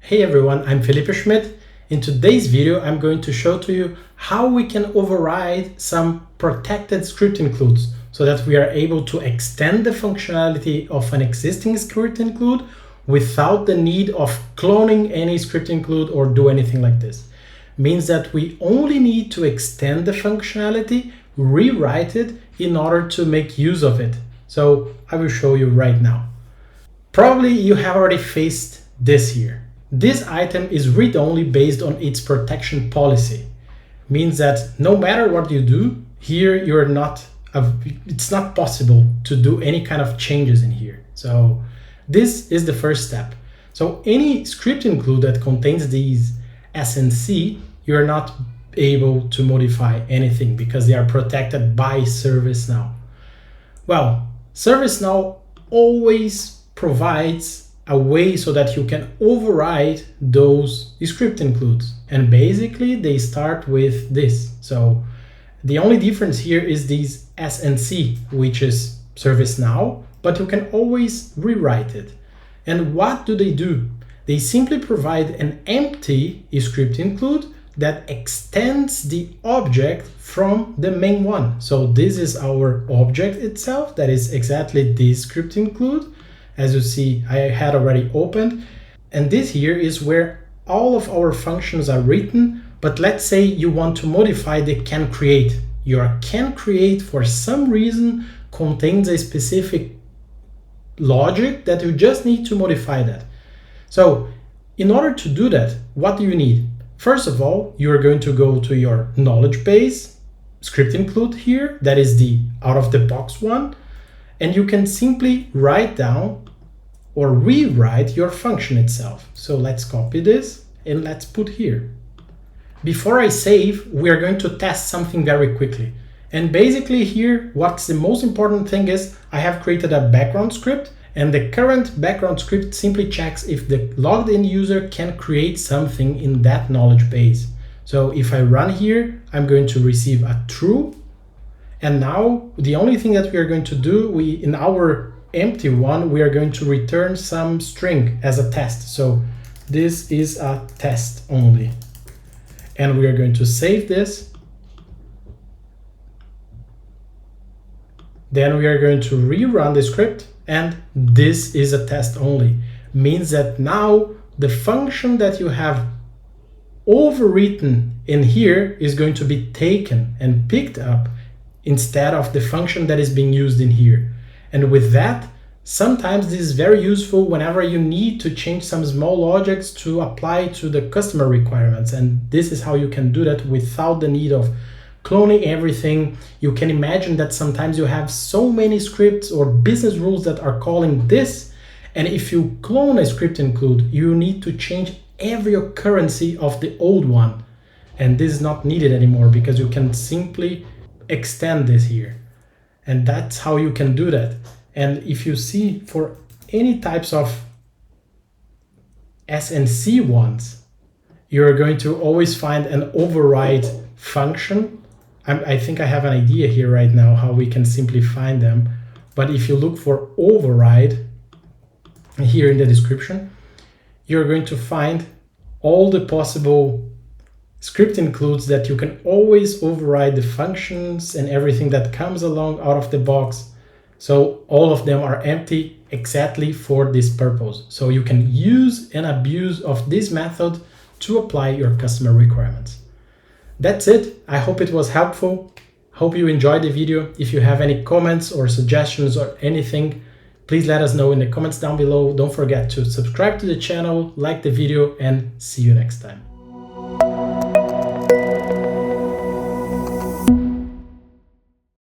Hey everyone, I'm Felipe Schmidt. In today's video, I'm going to show to you how we can override some protected script includes so that we are able to extend the functionality of an existing script include without the need of cloning any script include or do anything like this. Means that we only need to extend the functionality, rewrite it in order to make use of it. So I will show you right now. Probably you have already faced this here. This item is read-only based on its protection policy. Means that no matter what you do, here it's not possible to do any kind of changes in here. So this is the first step. So any script include that contains these SNC, you're not able to modify anything because they are protected by ServiceNow. Well, ServiceNow always provides a way so that you can override those script includes. And basically they start with this. So the only difference here is these SNC, which is ServiceNow, but you can always rewrite it. And what do? They simply provide an empty script include that extends the object from the main one. So this is our object itself. That is exactly this script include. As you see, I had already opened. And this here is where all of our functions are written. But let's say you want to modify the can create. Your can create for some reason contains a specific logic that you just need to modify that. So in order to do that, what do you need? First of all, you're going to go to your knowledge base, script include here, that is the out of the box one. And you can simply write down or rewrite your function itself. So let's copy this and let's put here. Before I save, we are going to test something very quickly. And basically here, what's the most important thing is I have created a background script, and the current background script simply checks if the logged in user can create something in that knowledge base. So if I run here, I'm going to receive a true. And now the only thing that we are going to do, in our empty one, we are going to return some string as a test. So this is a test only. And we are going to save this. Then we are going to rerun the script, and this is a test only. Means that now the function that you have overwritten in here is going to be taken and picked up instead of the function that is being used in here. And with that, sometimes this is very useful whenever you need to change some small logics to apply to the customer requirements. And this is how you can do that without the need of cloning everything. You can imagine that sometimes you have so many scripts or business rules that are calling this. And if you clone a script include, you need to change every occurrence of the old one. And this is not needed anymore because you can simply extend this here. And that's how you can do that. And if you see for any types of SNC ones, you're going to always find an override function. I think I have an idea here right now how we can simply find them. But if you look for override here in the description, you're going to find all the possible script includes that you can always override the functions and everything that comes along out of the box. So all of them are empty exactly for this purpose. So you can use and abuse of this method to apply your customer requirements. That's it. I hope it was helpful. Hope you enjoyed the video. If you have any comments or suggestions or anything, please let us know in the comments down below. Don't forget to subscribe to the channel, like the video, and see you next time.